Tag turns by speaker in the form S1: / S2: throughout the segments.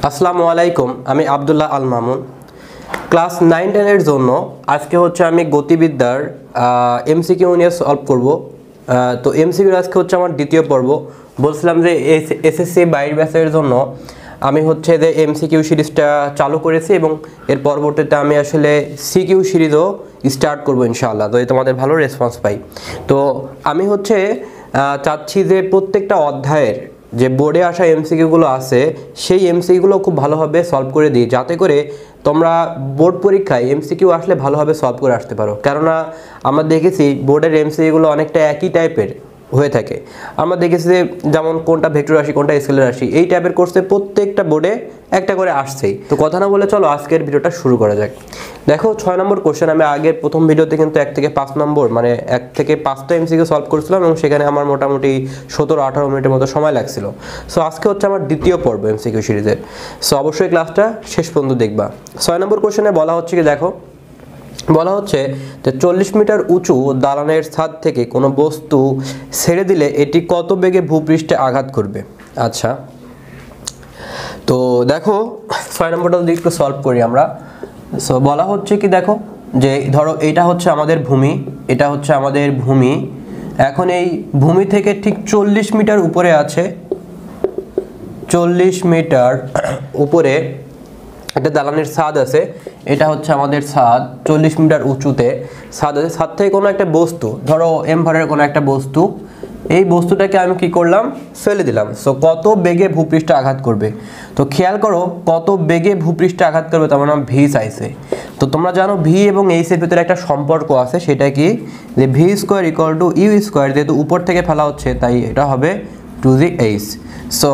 S1: আসসালামু আলাইকুম, আমি আব্দুল্লাহ আল মামুন। ক্লাস 9-10 এর জন্য আজকে হচ্ছে আমি গতিবিদ্যার এমসিকিউ নিয়ে সলভ করব। তো এমসিকিউ আজকে হচ্ছে আমার দ্বিতীয় পর্ব। বলছিলাম যে এসএসসি 22 ব্যাচের জন্য আমি হচ্ছে যে এমসিকিউ সিরিজটা চালু করেছি এবং এর পরবর্তীতে আমি আসলে সিকিউ সিরিজও স্টার্ট করব ইনশাআল্লাহ, তো তোমাদের ভালো রেসপন্স পাই। তো আমি হচ্ছে চাচ্ছি যে প্রত্যেকটা অধ্যায়ের যে বোর্ডে আসা এমসিকিউগুলো আছে সেই এমসিকিউগুলো খুব ভালোভাবে সলভ করে দিই, যাতে করে তোমরা বোর্ড পরীক্ষায় এমসিকিউ আসলে ভালোভাবে সলভ করে আসতে পারো। কেননা আমরা দেখেছি বোর্ডের এমসিকিউগুলো অনেকটা একই টাইপের হয়ে থাকে। আমরা দেখেছি যে যেমন কোনটা ভেক্টর রাশি কোনটা স্কেলার রাশি, এই টাইপের কোর্সে প্রত্যেকটা বোর্ডে একটা করে আসছেই। তো কথা না বলে চলো আজকের ভিডিওটা শুরু করা যাক। দেখো 6 নম্বর কোশ্চেন, আমি আগের প্রথম ভিডিওতে কিন্তু 1 থেকে 5 নম্বর মানে 1 থেকে 5টা এমসিকিউ সলভ করেছিলাম এবং সেখানে আমার মোটামুটি 17-18 মিনিটের মতো সময় লাগছিল। সো আজকে হচ্ছে আমার দ্বিতীয় পর্ব এমসিকিউ সিরিজের। সো অবশ্যই ক্লাসটা শেষ পর্যন্ত দেখবা। 6 নম্বর কোশ্চেনে বলা হচ্ছে কি, দেখো বলা হচ্ছে যে 40 মিটার উঁচু দালানের ছাদ থেকে কোনো বস্তু ছেড়ে দিলে এটি কত বেগে ভূপৃষ্ঠে আঘাত করবে। আচ্ছা, তো দেখো 6 নম্বরটা যদি একটু সলভ করি আমরা। সো বলা হচ্ছে কি, দেখো যে ধরো এটা হচ্ছে আমাদের ভূমি, এটা হচ্ছে আমাদের ভূমি। এখন এই ভূমি থেকে ঠিক 40 মিটার উপরে আছে, 40 মিটার উপরে একটা দালানের ছাদ আছে, এটা হচ্ছে আমাদের ছাদ। 40 মিটার উঁচুতে ছাদ আছে, ছাদ থেকে কোনো একটা বস্তু, ধরো এমভারের কোনো একটা বস্তু, এই বস্তুটাকে আমি কি করলাম, ফেলে দিলাম। সো কত বেগে ভূপৃষ্ঠে আঘাত করবে। তো খেয়াল করো কত বেগে ভূপৃষ্ঠে আঘাত করবে, তার মানে ভি চাইছে। তো তোমরা জানো ভি এবং এইচ এর ভিতরে একটা সম্পর্ক আছে, সেটা কি যে V square equal to U square, যেহেতু উপর থেকে ফেলা হচ্ছে তাই এটা হবে 2gh। সো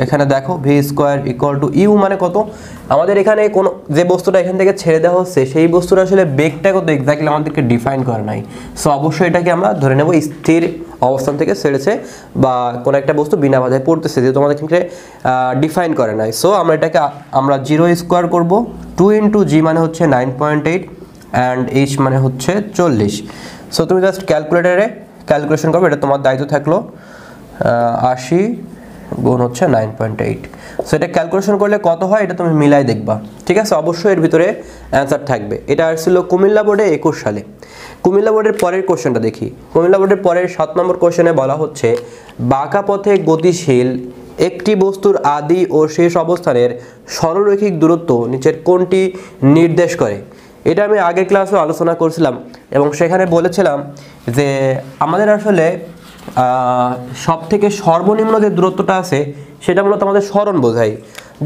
S1: এখানে দেখো V square equal to U মানে কত, আমাদের এখানে কোনো যে বস্তুটা এখান থেকে ছেড়ে দেওয়া হচ্ছে সেই বস্তুটা আসলে বেগটা কত এক্স্যাক্টলি আমাদেরকে ডিফাইন করা নাই। সো অবশ্যই এটাকে আমরা ধরে নেব স্থির অবস্থান থেকে ছেড়েছে বা কোনো একটা বস্তু বিনা বাধায় পড়তেছে, যেহেতু আমাদের ক্ষেত্রে ডিফাইন করে নাই। সো আমরা এটাকে 0 স্কোয়ার করবো। 2 × g মানে হচ্ছে 9.8 অ্যান্ড h মানে হচ্ছে 40। সো তুমি জাস্ট ক্যালকুলেটারে ক্যালকুলেশন করবে, এটা তোমার দায়িত্ব থাকলো। 80 গুণ হচ্ছে 9.8। সো এটা ক্যালকুলেশন করলে কত হয় এটা তুমি মিলাই দেখবা, ঠিক আছে? অবশ্যই এর ভিতরে অ্যান্সার থাকবে। এটা আসছিল কুমিল্লা বোর্ডে 21 সালে। কুমিল্লা বোর্ডের পরের কোশ্চেনটা দেখি। কুমিল্লা বোর্ডের পরের 7 নম্বর কোশ্চেনে বলা হচ্ছে বাঁকা পথে গতিশীল একটি বস্তুর আদি ও শেষ অবস্থানের সরলরৈখিক দূরত্ব নিচের কোনটি নির্দেশ করে। এটা আমি আগের ক্লাসেও আলোচনা করছিলাম এবং সেখানে বলেছিলাম যে আমাদের আসলে সব থেকে সর্বনিম্ন যে দূরত্বটা আছে সেটা মূলত আমাদের সরণ বোঝায়।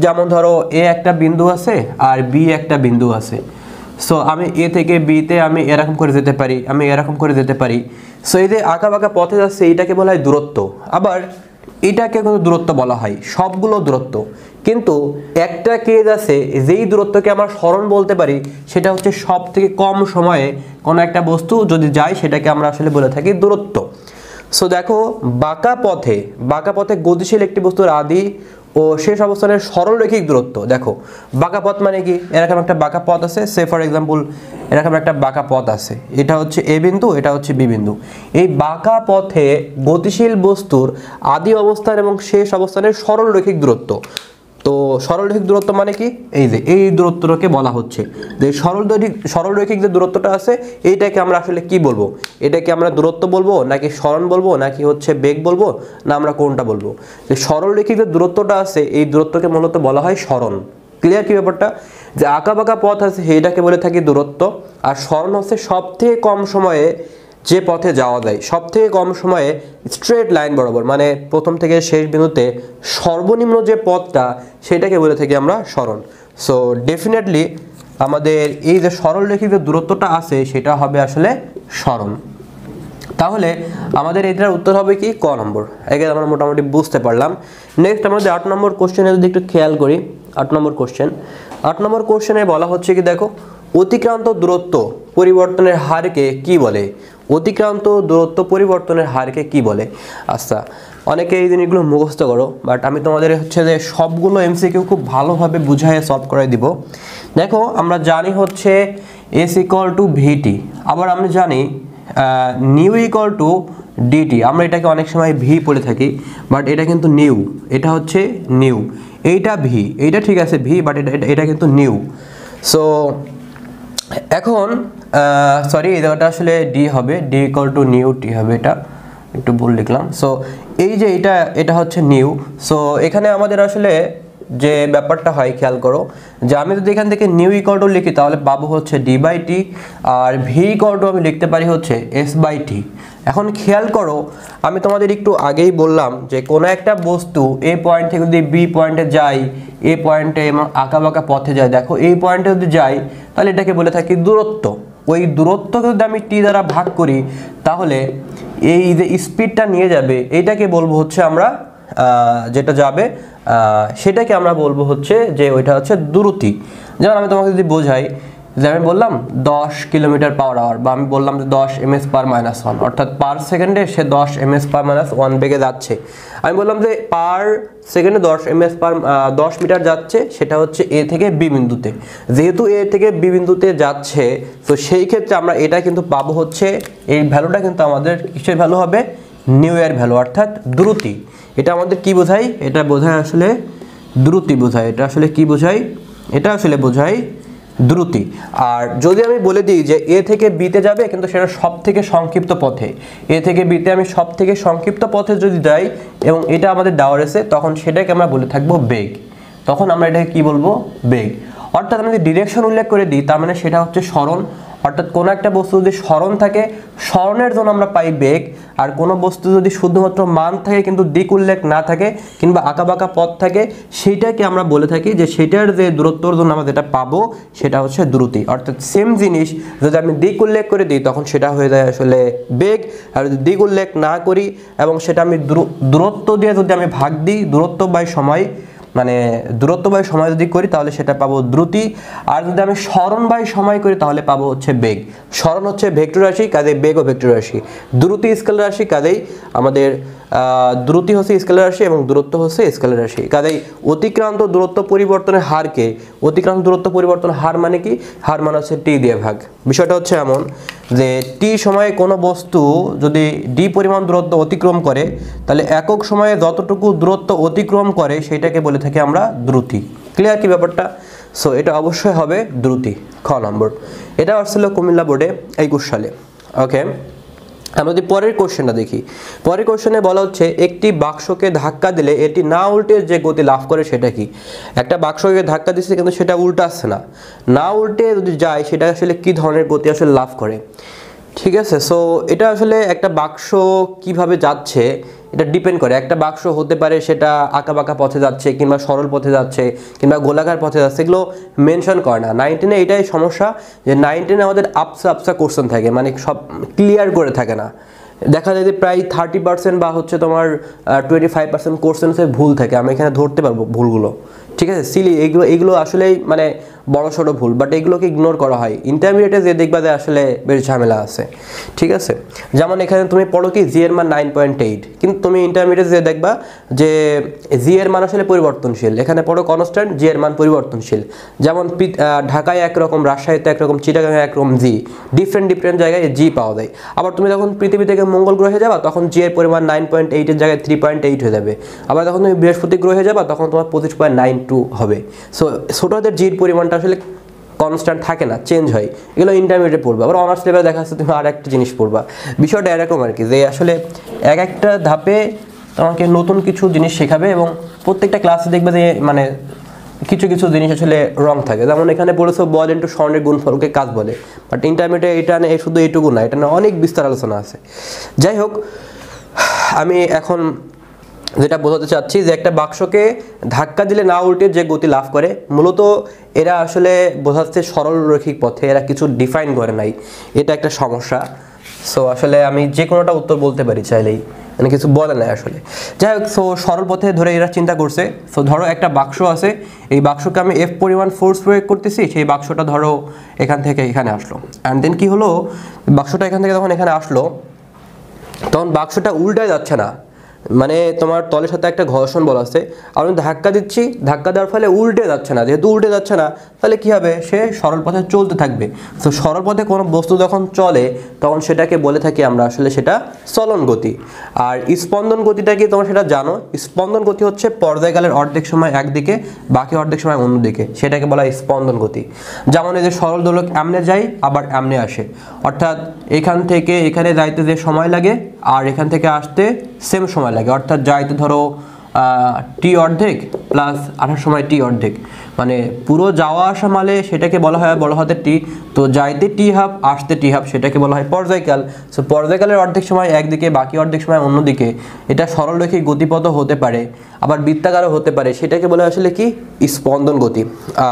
S1: যেমন ধরো এ একটা বিন্দু আছে আর বি একটা বিন্দু আছে। সো আমি এ থেকে বিতে আমি এরকম করে যেতে পারি, আমি এরকম করে যেতে পারি। সো এই যে আঁকা বাঁকা পথে যাচ্ছে এইটাকে বলা হয় দূরত্ব, আবার এটাকে কিন্তু দূরত্ব বলা হয়, সবগুলো দূরত্ব। কিন্তু একটা কেস আছে যেই দূরত্বকে আমরা সরণ বলতে পারি, সেটা হচ্ছে সব থেকে কম সময়ে কোনো একটা বস্তু যদি যায় সেটাকে আমরা আসলে বলে থাকি দূরত্ব। সো দেখো বাঁকা পথে গতিশীল একটি বস্তুর আদি ও শেষ অবস্থানের সরলরৈখিক দূরত্ব। দেখো বাঁকা পথ মানে কি, এরকম একটা বাঁকা পথ আছে, সে ফর এক্সাম্পল এরকম একটা বাঁকা পথ আছে, এটা হচ্ছে এ বিন্দু, এটা হচ্ছে বি বিন্দু। এই বাঁকা পথে গতিশীল বস্তুর আদি অবস্থান এবং শেষ অবস্থানের সরলরৈখিক দূরত্ব। তো সরলরৈখিক দূরত্ব মানে কি, এই যে এই দূরত্বটাকে বলা হচ্ছে যে সরলরৈখিক যে দূরত্বটা আছে এইটাকে আমরা আসলে কি বলবো, এটাকে আমরা দূরত্ব বলবো নাকি সরণ বলবো নাকি হচ্ছে বেগ বলবো, না আমরা কোনটা বলবো? যে সরলরৈখিক যে দূরত্বটা আছে এই দূরত্বকে মূলত বলা হয় সরণ। ক্লিয়ার কি ব্যাপারটা? যে আঁকা বাঁকা পথ আছে সেইটাকে বলে থাকি দূরত্ব, আর সরণ হচ্ছে সব থেকে কম সময়ে যে পথে যাওয়া যায়, সব থেকে কম সময়ে স্ট্রেট লাইন বরাবর, মানে প্রথম থেকে শেষ বিন্দুতে সর্বনিম্ন যে পথটা সেটাকে বলে থাকি আমরা সরণ। সো ডেফিনেটলি আমাদের এই যে সরলরৈখিক যে দূরত্বটা আছে সেটা হবে আসলে সরণ। তাহলে আমাদের এটার উত্তর হবে কি, ক নম্বর। আগে আমরা মোটামুটি বুঝতে পারলাম। নেক্সট আমাদের 8 নম্বর কোশ্চেনে যদি একটু খেয়াল করি, 8 নম্বর কোশ্চেনে বলা হচ্ছে কি, দেখো অতিক্রান্ত দূরত্ব পরিবর্তনের হারকে কি বলে। অতিক্রান্ত দূরত্ব পরিবর্তনের হারকে কি বলে? আচ্ছা, অনেকে এই জিনিসগুলো মুখস্থ করো, বাট আমি তোমাদের হচ্ছে যে সবগুলো এমসিকিউ খুব ভালোভাবে বুঝাইয়ে সলভ করে দিব। দেখো আমরা জানি হচ্ছে এস ইকুয়াল টু ভিটি, আবার আমরা জানি নিউ ইকুয়াল টু ডিটি। আমরা এটাকে অনেক সময় ভি পড়ে থাকি, বাট এটা কিন্তু নিউ, এটা হচ্ছে নিউ। এইটা ভি, এইটা ঠিক আছে ভি, বাট এটা কিন্তু নিউ। সো এখন সরি এই জায়গাটা আসলে ডি হবে, ডি ইকুয়াল টু নিউ টি হবে, এটা একটু ভুল লিখলাম। সো এই যে এটা হচ্ছে নিউ। সো এখানে আমাদের আসলে যে ব্যাপারটা হয় খেয়াল করো, যে আমি যদি এখান থেকে নিউ ইকুয়াল টু লিখি তাহলে পাবো হচ্ছে ডি বাই টি, আর ভি ইকুয়াল টু আমি লিখতে পারি হচ্ছে এস বাই টি। এখন খেয়াল করো, আমি তোমাদের একটু আগেই বললাম যে কোনো একটা বস্তু এ পয়েন্ট থেকে যদি বি পয়েন্টে যায়, এ পয়েন্টে আঁকা বাঁকা পথে যায়, দেখো এই পয়েন্টে যদি যাই তাহলে এটাকে বলে থাকি দূরত্ব। ওই দূরত্বকে যদি আমি টি দ্বারা ভাগ করি তাহলে এই যে স্পিডটা নিয়ে যাবে এইটাকে বলবো হচ্ছে আমরা যেটা যাবে সেটাকে আমরা বলবো হচ্ছে যে ওইটা হচ্ছে দ্রুতি। যেমন আমি তোমাকে যদি বোঝাই, যে আমি বললাম 10 কিলোমিটার পার আওয়ার, বা আমি বললাম যে 10 ms পার মাইনাস 1, অর্থাৎ পার সেকেন্ডে সে 10 ms পার মাইনাস 1 বেগে যাচ্ছে। আমি বললাম যে পার সেকেন্ডে 10 ms পার 10 মিটার যাচ্ছে, সেটা হচ্ছে এ থেকে বি বিন্দুতে। যেহেতু এ থেকে বি বিন্দুতে যাচ্ছে, তো সেই ক্ষেত্রে আমরা এটা কিন্তু পাবো হচ্ছে, এই ভ্যালুটা কিন্তু আমাদের কিসের ভ্যালু হবে, নিউ এর ভ্যালু, অর্থাৎ দ্রুতি। এটা আমাদের কি বোঝায়, এটা বোঝায় আসলে দ্রুতি বোঝায়। এটা আসলে কি বোঝায়, এটা আসলে বোঝায় দ্রুতি। আর যদি আমি বলে দিই যে এ থেকে বিতে যাবে, কিন্তু সেটা সব থেকে সংক্ষিপ্ত পথে, এ থেকে বিতে আমি সব থেকে সংক্ষিপ্ত পথে যদি যাই এবং এটা আমাদের দেওয়া রয়েছে, তখন সেটাকে আমরা বলে থাকবো বেগ। তখন আমরা এটাকে কি বলবো, বেগ। অর্থাৎ আমি যদি ডিরেকশন উল্লেখ করে দিই, তার মানে সেটা হচ্ছে সরণ। অর্থাৎ কোনো একটা বস্তু যদি সরণ থাকে, সরণের জন্য আমরা পাই বেগ। আর কোনো বস্তু যদি শুধুমাত্র মান থাকে কিন্তু দিক উল্লেখ না থাকে, কিংবা আঁকাবাঁকা পথ থাকে, সেইটাকে আমরা বলে থাকি যে সেটার যে দূরত্বর জন্য আমরা যেটা পাবো সেটা হচ্ছে দ্রুতি। অর্থাৎ সেম জিনিস যদি আমি দিক উল্লেখ করে দিই তখন সেটা হয়ে যায় আসলে বেগ, আর যদি দিক উল্লেখ না করি এবং সেটা আমি দূরত্ব দিয়ে যদি আমি ভাগ দিই, দূরত্ব বাই সময়, মানে দূরত্ব বাই সময় যদি করি তাহলে সেটা পাবো দ্রুতি। আর যদি আমি সরণ বাই সময় করি তাহলে পাবো হচ্ছে বেগ। সরণ হচ্ছে ভেক্টর রাশি, কাজেই বেগও ভেক্টর রাশি। দ্রুতি স্কেলার রাশি, কাজেই আমাদের দ্রুতি হচ্ছে স্কেলার রাশি এবং দূরত্ব হচ্ছে স্কেলার রাশি। কাজেই অতিক্রান্ত দূরত্ব পরিবর্তনের হারকে, অতিক্রান্ত দূরত্ব পরিবর্তনের হার মানে কি, হার মানে হচ্ছে টি দিয়ে ভাগ। বিষয়টা হচ্ছে এমন যে টি সময়ে কোনো বস্তু যদি ডি পরিমাণ দূরত্ব অতিক্রম করে, তাহলে একক সময়ে যতটুকু দূরত্ব অতিক্রম করে সেটাকে বলে থাকি আমরা দ্রুতি। ক্লিয়ার কি ব্যাপারটা? সো এটা অবশ্যই হবে দ্রুতি, খ নম্বর। এটা আসছিল কুমিল্লা বোর্ডে 21 সালে। ওকে, আমরা যদি পরের কোশ্চেনটা দেখি, পরের কোশ্চেনে বলা হচ্ছে একটি বাক্সকে ধাক্কা দিলে এটি না উল্টে যে গতি লাভ করে সেটা কি। একটা বাক্সকে ধাক্কা দিচ্ছে কিন্তু সেটা উল্টে আসছে না, না উল্টে যদি যায় সেটা আসলে কি ধরনের গতি আসলে লাভ করে। ঠিক আছে, সো এটা আসলে একটা বাক্স কিভাবে যাচ্ছে এটা ডিপেন্ড করে। একটা বাক্স হতে পারে সেটা আঁকাবাঁকা পথে যাচ্ছে, কিংবা সরল পথে যাচ্ছে, কিংবা গোলাকার পথে যাচ্ছে, এগুলো মেনশন করে না। 19-এ এটাই সমস্যা যে 19-এ আমাদের আপসা কোশ্চেন থাকে, মানে সব ক্লিয়ার করে থাকে না। দেখা যায় যে প্রায় 30% বা হচ্ছে তোমার 25% কোশ্চেন্সে ভুল থাকে। আমি এখানে ধরতে পারবো ভুলগুলো, ঠিক আছে, সিলি এগুলো আসলেই মানে বড় সড়ো ভুল, বাট এগুলোকে ইগনোর করা হয়। ইন্টারমিডিয়েটে যে দেখবা যে আসলে বেশ ঝামেলা আছে, ঠিক আছে। যেমন এখানে তুমি পড়ো কি জি এর মান 9.8, কিন্তু তুমি ইন্টারমিডিয়েটে যে দেখবা যে জি এর মান আসলে পরিবর্তনশীল। এখানে পড়ো কনস্ট্যান্ট, জি এর মান পরিবর্তনশীল। যেমন ঢাকায় একরকম, রাজশাহীতে একরকম, চিটাগাংয়ে একরকম জি, ডিফারেন্ট জায়গায় জি পাওয়া যায়। আবার তুমি যখন পৃথিবী থেকে মঙ্গল গ্রহে যাবা তখন জি এর পরিমাণ 9.8 এর জায়গায় 3.8 হয়ে যাবে। আবার যখন তুমি বৃহস্পতি গ্রহে যাবা তখন তোমার 25.92 হবে। সো ছোটদের জির পরিমাণটা আসলে কনস্ট্যান্ট থাকে না, চেঞ্জ হয়। এগুলো ইন্টারমিডিয়েটে পড়বা। আবার অনার্স লেভেলে দেখা যাচ্ছে তুমি আর একটা জিনিস পড়বা। বিষয়টা এরকম আর কি, যে আসলে এক একটা ধাপে তোমাকে নতুন কিছু জিনিস শেখাবে এবং প্রত্যেকটা ক্লাসে দেখবে যে মানে কিছু জিনিস আসলে রং থাকে। যেমন এখানে পড়েছো বল ইন্টু স্বর্ণের গুণফলকে কাজ বলে, বাট ইন্টারমিডিয়েটে এটা না, শুধু এইটুকু না, এটা না অনেক বিস্তার আলোচনা আছে। যাই হোক, আমি এখন যেটা বোঝাতে চাচ্ছি যে একটা বাক্সকে ধাক্কা দিলে না উল্টে যে গতি লাভ করে, মূলত এরা আসলে বোঝাচ্ছে সরল রৈখিক পথে, এরা কিছু ডিফাইন করে নাই, এটা একটা সমস্যা। সো আসলে আমি যে কোনোটা উত্তর বলতে পারি চাইলেই, মানে কিছু বলে নাই আসলে। যাই হোক, সো সরল পথে ধরে এরা চিন্তা করছে। সো ধরো একটা বাক্স আছে, এই বাক্সকে আমি এফ পরিমাণ ফোর্স প্রয়োগ করতেছি, সেই বাক্সটা ধরো এখান থেকে এখানে আসলো, অ্যান্ড দেন কি হলো, বাক্সটা এখান থেকে যখন এখানে আসলো তখন বাক্সটা উল্টায় যাচ্ছে না, মানে তোমার তলের সাথে একটা ঘর্ষণ বল আছে, আর আমি ধাক্কা দিচ্ছি, ধাক্কা দেওয়ার ফলে উল্টে যাচ্ছে না, যেহেতু উল্টে যাচ্ছে না তাহলে কী হবে, সে সরল পথে চলতে থাকবে। তো সরল পথে কোনো বস্তু যখন চলে তখন সেটাকে বলে থাকি আমরা আসলে সেটা চলন গতি। আর স্পন্দন গতিটা কি তোমরা সেটা জানো, স্পন্দন গতি হচ্ছে পর্যায়কালের অর্ধেক সময় একদিকে, বাকি অর্ধেক সময় অন্যদিকে, সেটাকে বলা হয় স্পন্দন গতি। যেমন এই যে সরল দোলক এমনে যায় আবার এমনে আসে, অর্থাৎ এখান থেকে এখানে যাইতে যে সময় লাগে আর এখান থেকে আসতে সেম সময় লাগে, অর্থাৎ যাইতে ধরো টি অর্ধেক প্লাস আসার সময় টি অর্ধেক, মানে পুরো যাওয়া আসা মানে সেটাকে বলা হয় বড় হাতের টি, তো যাইতে টি হাফ আসতে টি হাফ, সেটাকে বলা হয় পর্যায়কাল। সো পর্যায়কালের অর্ধেক সময় একদিকে বাকি অর্ধেক সময় অন্যদিকে, এটা সরলরৈখিক গতিপথও হতে পারে আবার বৃত্তাকারও হতে পারে, সেটাকে বলা হয় আসলে কি স্পন্দন গতি।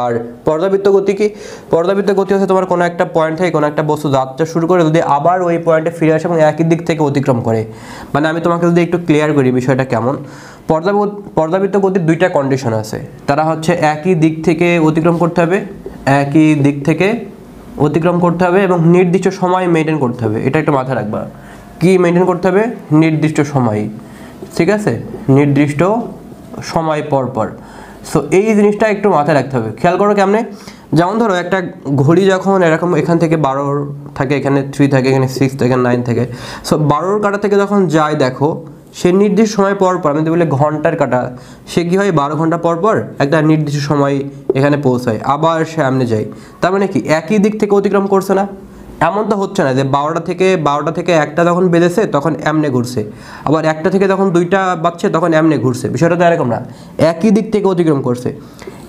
S1: আর পর্যাবৃত্ত গতি কি, পর্যাবৃত্ত গতি হচ্ছে তোমার কোনো একটা পয়েন্ট থেকে কোনো একটা বস্তু যাত্রা শুরু করে যদি আবার ওই পয়েন্টে ফিরে আসে এবং একই দিক থেকে অতিক্রম করে। মানে আমি তোমাকে যদি একটু ক্লিয়ার করি বিষয়টা কেমন, পর্যাবৃত্ত গতির দুইটা কন্ডিশন আছে, তারা হচ্ছে একই দিক থেকে অতিক্রম করতে হবে, একই দিক থেকে অতিক্রম করতে হবে এবং নির্দিষ্ট সময় মেনটেন করতে হবে। এটা একটু মাথায় রাখবা, কি মেনটেন করতে হবে, নির্দিষ্ট সময়, ঠিক আছে, নির্দিষ্ট সময় পর পর। সো এই জিনিসটা একটু মাথায় রাখতে হবে, খেয়াল করো কেমনে, যেমন ধরো একটা ঘড়ি যখন এরকম এখান থেকে 12 থাকে, এখানে 3 থাকে, এখানে 6 থাকে, 9 থাকে, সো 12 কাটা থেকে যখন যায় দেখো সে নির্দিষ্ট সময় পর পর, আমি তো বলি ঘন্টার কাটা, সে কী হয় 12 ঘন্টা পর পর একটা নির্দিষ্ট সময় এখানে পৌঁছায়, আবার সে সামনে যায়। তার মানে কি একই দিক থেকে অতিক্রম করছে না, এমন তো হচ্ছে না যে 12টা থেকে 1টা যখন বেজেছে তখন এমনে ঘুরছে, আবার 1টা থেকে যখন 2টা বাজছে তখন এমনে ঘুরছে, বিষয়টা তো এরকম না, একই দিক থেকে অতিক্রম করছে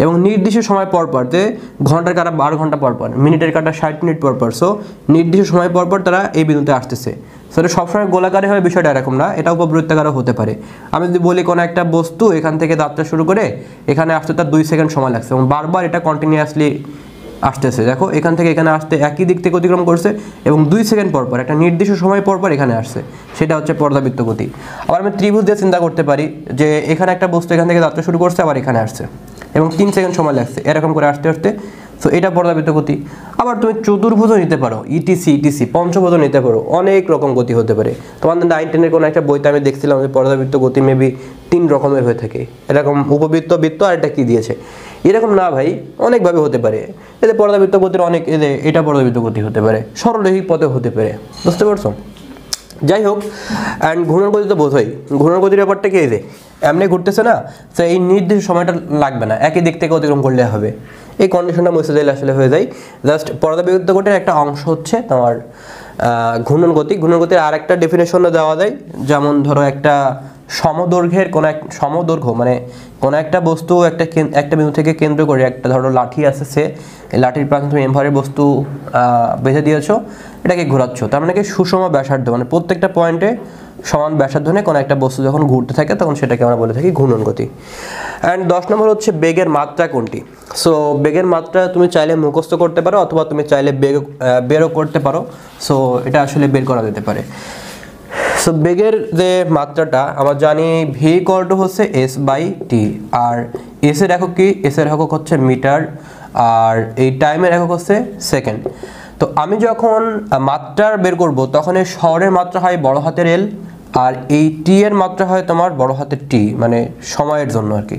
S1: এবং নির্দিষ্ট সময় পর পর, যে ঘন্টার কাটা 12 ঘন্টা পর পর, মিনিটের কাটা 60 মিনিট পর পর, সো নির্দিষ্ট সময় পর পর তারা এই বিন্দুতে আসতেছে। সো এটা সবসময় গোলাকারে হয় বিষয়টা এরকম না, এটা উপবৃত্তাকারও হতে পারে। আমি যদি বলি কোনো একটা বস্তু এখান থেকে যাত্রা শুরু করে এখানে আসতে তার 2 সেকেন্ড সময় লাগছে এবং বারবার এটা কন্টিনিউয়াসলি আসতেছে, দেখো এখান থেকে এখানে আসতে একই দিক থেকে অতিক্রম করছে এবং 2 সেকেন্ড পর পর একটা নির্দিষ্ট সময় পর পর এখানে আসছে, সেটা হচ্ছে পর্যাবৃত্ত গতি। আবার আমি ত্রিভুজ দিয়ে চিন্তা করতে পারি যে এখানে একটা বস্তু এখান থেকে যাত্রা শুরু করছে আবার এখানে আসছে এবং 3 সেকেন্ড সময় লাগছে এরকম করে আসতে আসতে, সো এটা পর্যাবৃত্ত গতি। আবার তুমি চতুর্ভুজও নিতে পারো, ইটিসি পঞ্চভুজও নিতে পারো, অনেক রকম গতি হতে পারে। তোমাদের 9, 10-এর কোনো একটা বইতে আমি দেখছিলাম যে পর্যাবৃত্ত গতি মেবি 3 রকমের হয়ে থাকে, এরকম উপবৃত্ত, বৃত্ত আর এটা কি দিয়েছে, এরকম না ভাই, অনেকভাবে হতে পারে। এতে পর্যাবৃত্ত গতির অনেক, এটা পর্যাবৃত্ত গতি হতে পারে, সরলরৈখিক পথে হতে পারে, বুঝতে পারছো? যাই হোক, অ্যান্ড ঘূর্ণন গতি তো বোঝোই, ঘূর্ণন গতির ব্যাপারটা কি, এই যে এমনি ঘুরতেছে না, তো এই নির্দিষ্ট সময়টা লাগবে না, একই দিক থেকে অতিক্রম করলে হবে, এই কন্ডিশনটা মুছে দিলে আসলে হয়ে যায়। জাস্ট পর্যাবৃত্ত গতির একটা অংশ হচ্ছে তোমার ঘূর্ণন গতি। ঘূর্ণন গতির আর একটা ডেফিনেশনও দেওয়া যায়, যেমন ধরো একটা সমদৈর্ঘ্যের কোনো এক সমদৈর্ঘ্য, মানে কোনো একটা বস্তু একটা বিন্দু থেকে কেন্দ্র করে একটা ধরো লাঠি আছে, সে এই লাঠির প্রান্তে তুমি এমভাবে বস্তু বেঁধে দিয়েছো, এটাকে ঘোরাচ্ছ, তার মানে কি সুষম ব্যাসার্ধ, মানে প্রত্যেকটা পয়েন্টে সমান ব্যাসার্ধ নিয়ে কোনো একটা বস্তু যখন ঘুরতে থাকে তখন সেটাকে আমরা বলে থাকি ঘূর্ণন গতি। অ্যান্ড 10 নম্বর হচ্ছে বেগের মাত্রা কোনটি। সো বেগের মাত্রা তুমি চাইলে মুখস্থ করতে পারো অথবা তুমি চাইলে বেরও করতে পারো, সো এটা আসলে বের করা যেতে পারে। সো বেগের যে মাত্রাটা আমরা জানি ভি ইকুয়াল টু হচ্ছে s/t, আর এস এর একক কি, এস এর একক হচ্ছে মিটার আর এই টাইমের একক হচ্ছে সেকেন্ড। তো আমি যখন মাত্রার বের করব তখন এই শহরের মাত্রা হয় বড় হাতের এল আর এই টি এর মাত্রা হয় তোমার বড় হাতের টি, মানে সময়ের জন্য আর কি।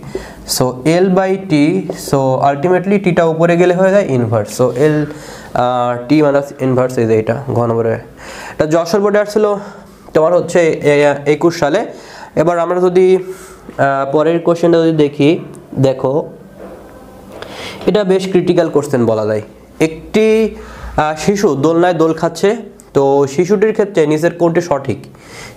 S1: সো l/t, সো আলটিমেটলি টিটা উপরে গেলে হয়ে যায় inverse, so l t minus inverse, এই যে এটা ঘ নম্বরে। এটা যশোর বোর্ডে আসছিল তোমার হচ্ছে 21 সালে। এবার আমরা যদি পরের কোশ্চেনটা যদি দেখি, দেখো এটা বেশ ক্রিটিক্যাল কোশ্চেন বলা যায়। একটি শিশু দোলনায় দোল খাচ্ছে, তো শিশুটির ক্ষেত্রে নিচের কোনটি সঠিক,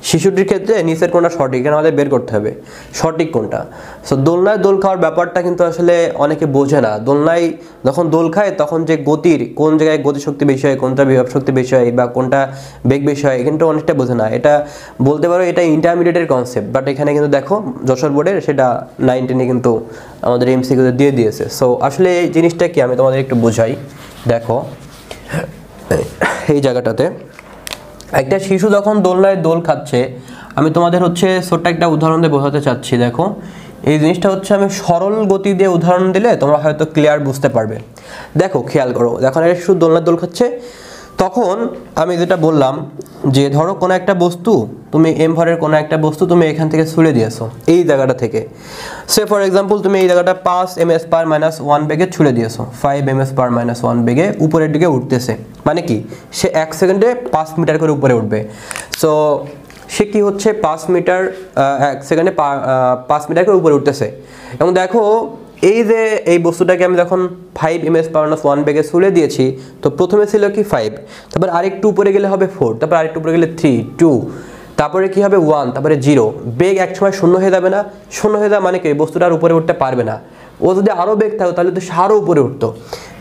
S1: শিশুটির ক্ষেত্রে নিচের কোনটা সঠিক, এখানে আমাদের বের করতে হবে সঠিক কোনটা। সো দোলনায় দোল খাওয়ার ব্যাপারটা কিন্তু আসলে অনেকে বোঝে না, দোলনায় যখন দোল খায় তখন যে গতির কোন জায়গায় গতিশক্তি বেশি হয়, কোনটা বিভব শক্তি বেশি হয় বা কোনটা বেগ বেশি হয়, কিন্তু অনেকটা বোঝে না। এটা বলতে পারো এটা ইন্টারমিডিয়েটের কনসেপ্ট, বাট এখানে কিন্তু দেখো যশোর বোর্ডের সেটা 9, 10-এ কিন্তু আমাদের এমসিকিউতে দিয়ে দিয়েছে। সো আসলে এই জিনিসটা কি আমি তোমাদের একটু বোঝাই। দেখো এই জায়গাটাতে একটা শিশু যখন দোলনায় দোল খাচ্ছে, আমি তোমাদের হচ্ছে ছোট্ট একটা উদাহরণ দিয়ে বোঝাতে চাচ্ছি। দেখো এই জিনিসটা হচ্ছে আমি সরল গতি দিয়ে উদাহরণ দিলে তোমরা হয়তো ক্লিয়ার বুঝতে পারবে। দেখো খেয়াল করো, যখন একটা শিশু দোলনায় দোল খাচ্ছে তখন আমি যেটা বললাম যে ধরো কোনো একটা বস্তু তুমি এম ভরের কোনো একটা বস্তু তুমি এখান থেকে ছুড়ে দিয়েছো এই জায়গাটা থেকে, সে ফর এক্সাম্পল তুমি এই জায়গাটা 5 ms/-1 বেগে ছুড়ে দিয়েছো, 5 ms/-1 বেগে উপরের দিকে উঠতেছে, মানে কি সে 1 সেকেন্ডে 5 মিটার করে উপরে উঠবে। সো সে কি হচ্ছে 5 মিটার 1 সেকেন্ডে 5 মিটার করে উপরে উঠতেছে। এবং দেখো এই যে এই বস্তুটাকে আমি যখন 5 ms/-1 বেগে ছুড়ে দিয়েছি, তো প্রথমে ছিল কি 5, তারপর আরেকটু উপরে গেলে হবে 4, তারপর আরেকটু উপরে গেলে 3 2, তারপরে কি হবে 1, তারপরে 0। বেগ এক সময় শূন্য হয়ে যাবে না, শূন্য হয়ে যাবে মানে কি বস্তুটার উপরে উঠতে পারবে না। ও যদি আরও বেগ থাকতো তাহলে তো আরও উপরে উঠতো।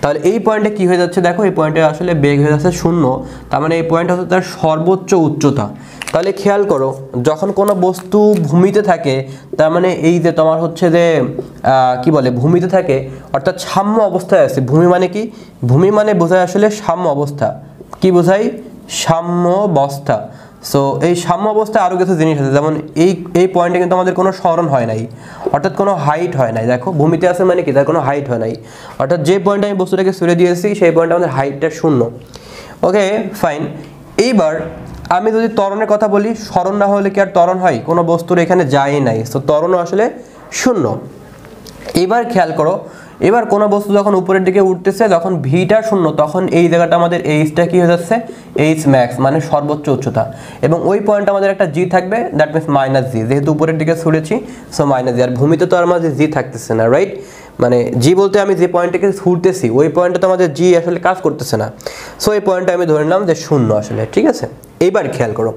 S1: তাহলে এই পয়েন্টে কি হয়ে যাচ্ছে দেখো, এই পয়েন্টে আসলে বেগ হয়ে যাচ্ছে 0, তার মানে এই পয়েন্ট হচ্ছে তার সর্বোচ্চ উচ্চতা। তাহলে খেয়াল করো যখন কোনো বস্তু ভূমিতে থাকে, তার মানে এই যে তোমার হচ্ছে যে কি বলে ভূমিতে থাকে অর্থাৎ সাম্য অবস্থায় আছে। ভূমি মানে কি, ভূমি মানে বোঝায় আসলে সাম্য অবস্থা। কি বোঝায়? সাম্য অবস্থা। সো এই সাম্য অবস্থায় আরও কিছু জিনিস আছে, যেমন এই পয়েন্টে কিন্তু আমাদের কোনো সরণ হয় নাই, অর্থাৎ কোনো হাইট হয় নাই। দেখো ভূমিতে আছে মানে কি তার কোনো হাইট হয় নাই, অর্থাৎ যে পয়েন্টে আমি বস্তুটাকে ছুড়ে দিয়েছি সেই পয়েন্টে আমাদের হাইটটা 0। Okay fine. এইবার আমি যদি ত্বরণের কথা বলি, সরণ না হলে কি আর ত্বরণ হয়? কোনো বস্তুর এখানে যায় নাই, তো ত্বরণও আসলে 0। এবার খেয়াল করো, এবার কোনো বস্তু যখন উপরের দিকে উঠতেছে, যখন ভিটা 0, তখন এই জায়গাটা আমাদের এইচটা কি হয়ে যাচ্ছে? এইচ ম্যাক্স মানে সর্বোচ্চ উচ্চতা। এবং ওই পয়েন্ট আমাদের একটা জি থাকবে, দ্যাট মিনস -g, যেহেতু উপরের দিকে ছুড়েছি সো -g। আর ভূমিতে তো আর আমাদের জি থাকতেছে না, রাইট? মানে জি বলতে আমি যে পয়েন্টটাকে ছুটতেছি ওই পয়েন্টে তো আমাদের জি আসলে কাজ করতেছে না। সো এই পয়েন্টটা আমি ধরে নিলাম যে 0 আসলে, ঠিক আছে? এইবার খেয়াল করো,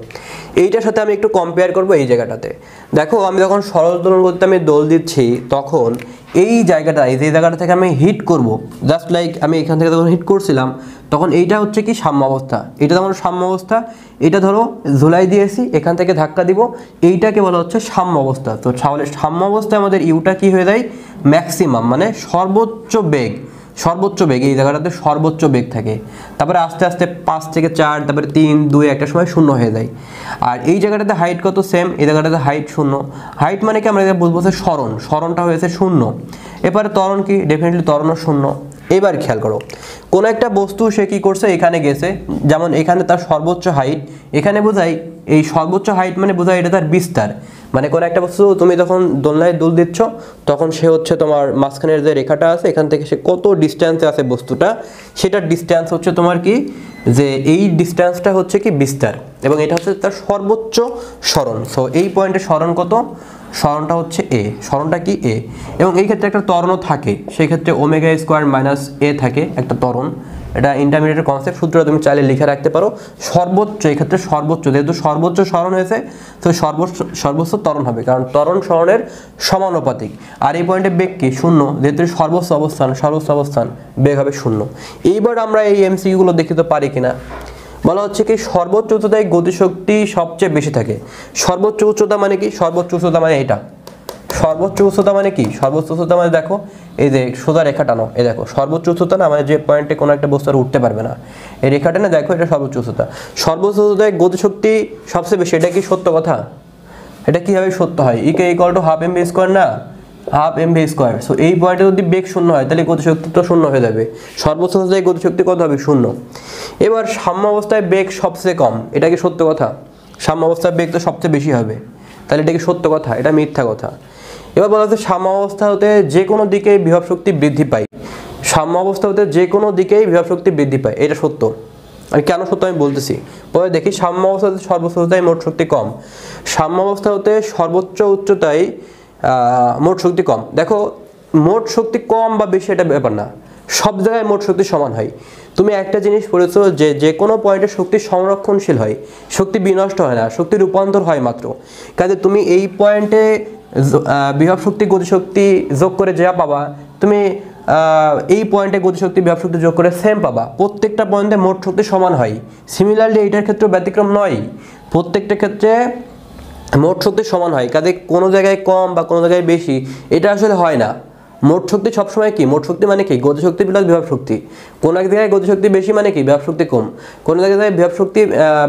S1: এইটার সাথে আমি একটু কম্পেয়ার করব এই জায়গাটাতে। দেখো আমি যখন সরল দোলন করতে আমি দোল দিচ্ছি, তখন এই জায়গাটা, এই যে জায়গাটা থেকে আমি হিট করব, জাস্ট লাইক আমি এখান থেকে যখন হিট করছিলাম, তখন এইটা হচ্ছে কি সাম্য অবস্থা। এটা যেমন সাম্য অবস্থা, এটা ধরো ঝুলাই দিয়েছি, এখান থেকে ধাক্কা দিব, এইটাকে বলা হচ্ছে সাম্য অবস্থা। তো তাহলে সাম্য অবস্থায় আমাদের ইউটা কি হয়ে যায়? ম্যাক্সিমাম মানে সর্বোচ্চ বেগ। সর্বোচ্চ বেগ এই জায়গাটাতে সর্বোচ্চ বেগ থাকে, তারপরে আস্তে আস্তে 5 থেকে 4, তারপরে 3 2 একটা সময় 0 হয়ে যায়। আর এই জায়গাটাতে হাইট কত? সেম, এই জায়গাটাতে হাইট 0। হাইট মানে কি আমরা বুঝবো যে সরণ, সরণটা হয়েছে 0। এবারে ত্বরণ কি? ডেফিনেটলি ত্বরণও 0। এবার খেয়াল করো, কোন একটা বস্তু সে কি করছে? এখানে গেছে, যেমন এখানে তার সর্বোচ্চ হাইট, এখানে বোঝাই এই সর্বোচ্চ হাইট মানে বোঝায় এটা তার বিস্তার। মানে কোনো একটা বস্তু তুমি যখন দোলনায় দুল দিচ্ছ, তখন সে হচ্ছে তোমার মাঝখানের যে রেখাটা আছে এখান থেকে সে কত ডিস্ট্যান্সে আছে বস্তুটা, সেটার ডিস্ট্যান্স হচ্ছে তোমার কি, যে এই ডিস্ট্যান্সটা হচ্ছে কি বিস্তার, এবং এটা হচ্ছে তার সর্বোচ্চ সরণ। সো এই পয়েন্টে সরণ কত? সরণটা হচ্ছে এ। সরণটা কি? এ। এবং এই ক্ষেত্রে একটা ত্বরণও থাকে, সেই ক্ষেত্রে ω² - a থাকে একটা ত্বরণ। এটা ইন্টারমিডিয়েটের কনসেপ্ট, সূত্রটা তুমি চাইলে লিখে রাখতে পারো। সর্বোচ্চ, এই ক্ষেত্রে সর্বোচ্চ, যেহেতু সর্বোচ্চ সরণ হয়েছে তো সর্বোচ্চ ত্বরণ হবে, কারণ ত্বরণ সরণের সমানুপাতিক। আর এই পয়েন্টে বেগ কি? 0, যেহেতু সর্বোচ্চ অবস্থান বেগ হবে 0। এইবার আমরা এই এমসিকিউগুলো দেখিতে পারি কিনা। বলা হচ্ছে কি সর্বোচ্চ উচ্চতায় গতিশক্তি সবচেয়ে বেশি থাকে। সর্বোচ্চ উচ্চতা মানে কি? সর্বোচ্চ উচ্চতা মানে এটা। সর্বোচ্চ উচ্চতা মানে কি? সর্বোচ্চ উচ্চতা মানে দেখো এই যে সোজা রেখা টানো, এই দেখো সর্বোচ্চ উচ্চতা না, মানে যে পয়েন্টে কোনো একটা বস্তু আর উঠতে পারবে না, এই রেখাটা না, দেখো এটা সর্বোচ্চ উচ্চতা। সর্বোচ্চ উচ্চতায় গতিশক্তি সবচেয়ে বেশি, এটা কি সত্য কথা? এটা কিভাবে সত্য হয়? E K equal to half mv square না, হাফ mv স্কোয়ার। সো এই পয়েন্টে যদি বেগ 0 হয় তাহলে গতিশক্তি তো 0 হয়ে যাবে। সর্বোচ্চ উচ্চতায় গতিশক্তি কত হবে? 0। এবার সাম্য অবস্থায় বেগ সবচেয়ে কম, এটা কি সত্য কথা? সাম্য অবস্থায় বেগ তো সবচেয়ে বেশি হবে, তাহলে এটা কি সত্য কথা? এটা মিথ্যা কথা। এবার বলা হচ্ছে সাম্য অবস্থা হতে যে কোনো দিকেই বিভব শক্তি বৃদ্ধি পায়। সাম্য অবস্থা হতে যে কোনো দিকেই বিভব শক্তি বৃদ্ধি পায়, এটা সত্য। আর কেন সত্য আমি বলতেছি, পরে দেখি। সাম্য অবস্থা হতে সর্বোচ্চ উচ্চতায় মোট শক্তি কম। সাম্য অবস্থা হতে সর্বোচ্চ উচ্চতায় মোট শক্তি কম। দেখো মোট শক্তি কম বা বেশি এটা ব্যাপার না, সব জায়গায় মোট শক্তি সমান হয়। তুমি একটা জিনিস পড়েছো যে যে কোনো পয়েন্টে শক্তি সংরক্ষণশীল হয়, শক্তি বিনষ্ট হয় না, শক্তি রূপান্তর হয় মাত্র। কাজে তুমি এই পয়েন্টে বিভব শক্তি গতিশক্তি যোগ করে যা পাবা, তুমি এই পয়েন্টে গতিশক্তি বিভব শক্তি যোগ করে সেম পাবা। প্রত্যেকটা পয়েন্টে মোট শক্তি সমান হয়। সিমিলারলি এইটার ক্ষেত্রে ব্যতিক্রম নয়, প্রত্যেকটা ক্ষেত্রে মোট শক্তি সমান হয়। কাজে কোনো জায়গায় কম বা কোনো জায়গায় বেশি এটা আসলে হয় না। মোট শক্তি সবসময় কি, মোট শক্তি মানে কি গতিশক্তি প্লাস বিভব শক্তি। কোন এক জায়গায় গতিশক্তি বেশি মানে কি বিভব শক্তি কম, কোন জায়গায় বিভব শক্তি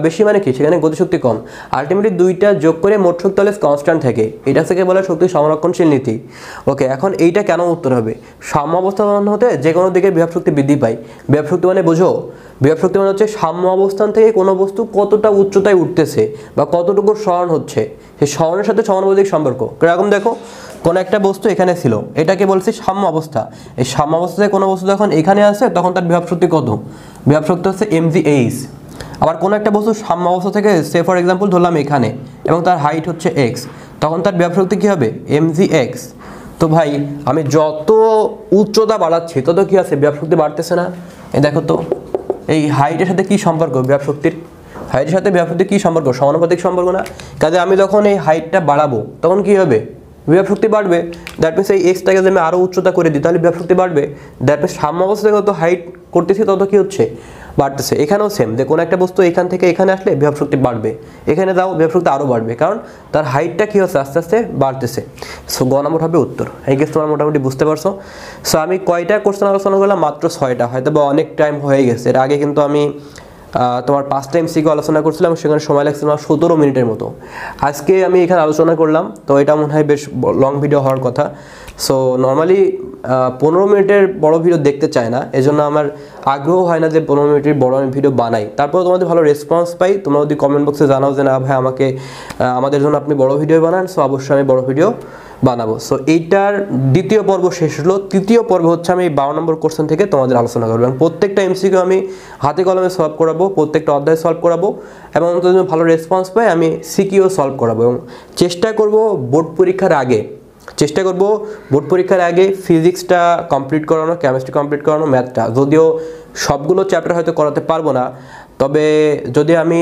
S1: বেশি মানে কি সেখানে গতিশক্তি কম। আলটিমেটলি দুইটা যোগ করে মোট শক্তি অলওয়েজ কনস্ট্যান্ট থাকে, এটা থেকে বলে শক্তি সংরক্ষণশীল নীতি। ওকে, এখন এইটা কেন উত্তর হবে, সাম্য অবস্থান হতে যে কোনো দিকে বিভব শক্তি বৃদ্ধি পায়। বিভব শক্তি মানে বোঝো, বিভব শক্তি মানে হচ্ছে সাম্য অবস্থান থেকে কোনো বস্তু কতটা উচ্চতায় উঠতেছে বা কতটুকু সরণ হচ্ছে, সেই সরণের সাথে সমানুপাতিক সম্পর্ক। এরকম দেখো, কোন একটা বস্তু এখানে ছিল, এটাকে বলছি সাম্য অবস্থা। এই সাম্য অবস্থায় কোনো বস্তু যখন এখানে আসে তখন তার বিভব শক্তি কত, বিভব শক্তি হচ্ছে mgh। আবার কোনো একটা বস্তু সাম্য অবস্থা থেকে সে ফর এক্সাম্পল ধরলাম এখানে, এবং তার হাইট হচ্ছে x, তখন তার বিভব শক্তি কী হবে mgx। তো ভাই আমি যত উচ্চতা বাড়াচ্ছি তত কি আছে, বিভব শক্তি বাড়তেছে না? এই দেখো তো, এই হাইটের সাথে কি সম্পর্ক বিভব শক্তির, হাইটের সাথে বিভব শক্তির কী সম্পর্ক, সমানুপাতিক সম্পর্ক না? কাজে আমি যখন এই হাইটটা বাড়াবো তখন কি হবে, বিভব শক্তি বাড়বে। দ্যাট মিনস এই এক্সটাকে যদি আমি আরও উচ্চতা করে দিই তাহলে বিভব শক্তি বাড়বে। দ্যাট মিনস সাম্য অবস্থায় যত হাইট করতেছি তত কি হচ্ছে, বাড়তেছে। এখানেও সেম, যে কোনো একটা বস্তু এখান থেকে এখানে আসলে বিভব শক্তি বাড়বে, এখানে যাও বিভব শক্তি আরও বাড়বে, কারণ তার হাইটটা কী হচ্ছে আস্তে আস্তে বাড়তেছে। সো গ নম্বর হবে উত্তর। এই গেস তোমরা মোটামুটি বুঝতে পারছো। সো আমি কয়টা কোশ্চেন আলোচনা করলাম, মাত্র 6টা, হয়তো বা অনেক টাইম হয়ে গেছে। এর আগে কিন্তু আমি তোমার 5টা MCQ আলোচনা করছিলাম, সেখানে সময় লাগছে আমার 17 মিনিটের মতো। আজকে আমি এখানে আলোচনা করলাম, তো এটা মনে হয় বেশ লং ভিডিও হওয়ার কথা। সো নর্মালি 15 মিনিটের বড় ভিডিও দেখতে চায় না, এজন্য আমার আগ্রহ হয় না যে 15 মিনিটের বড় আমি ভিডিও বানাই। তারপর তোমাদের ভালো রেসপন্স পাই, তোমরা যদি কমেন্ট বক্সে জানাও যে না ভাই আমাকে আমাদের জন্য আপনি বড় ভিডিও বানান, সো অবশ্যই আমি বড় ভিডিও বানাবো। সো এইটার দ্বিতীয় পর্ব শেষ হলো, তৃতীয় পর্ব হচ্ছে আমি 12 নম্বর কোশ্চেন থেকে তোমাদের আলোচনা করবো, এবং প্রত্যেকটা MCQ আমি হাতে কলমে সলভ করাবো, প্রত্যেকটা অধ্যায় সলভ করাবো, এবং যদি ভালো রেসপন্স পাই আমি সিকিউ সলভ করাবো। এবং চেষ্টা করব বোর্ড পরীক্ষার আগে ফিজিক্সটা কমপ্লিট করানো, কেমিস্ট্রি কমপ্লিট করানো, ম্যাথটা, যদিও সবগুলো চ্যাপ্টার হয়তো করাতে পারবো না, তবে যদি আমি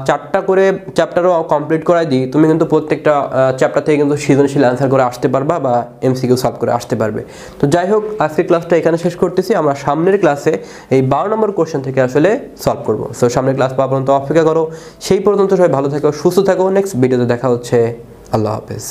S1: 4টা করে চ্যাপ্টারও কমপ্লিট করাই দিই, তুমি কিন্তু প্রত্যেকটা চ্যাপ্টার থেকে কিন্তু সৃজনশীল অ্যান্সার করে আসতে পারবা বা MCQ সলভ করে আসতে পারবে। তো যাই হোক, আজকের ক্লাসটা এখানে শেষ করতেছি। আমরা সামনের ক্লাসে এই 12 নম্বর কোশ্চেন থেকে আসলে সলভ করবো। সো সামনের ক্লাস পাওয়া পর্যন্ত অপেক্ষা করো। সেই পর্যন্ত সবাই ভালো থাকো, সুস্থ থাকো। নেক্সট ভিডিওতে দেখা হচ্ছে। আল্লাহ হাফেজ।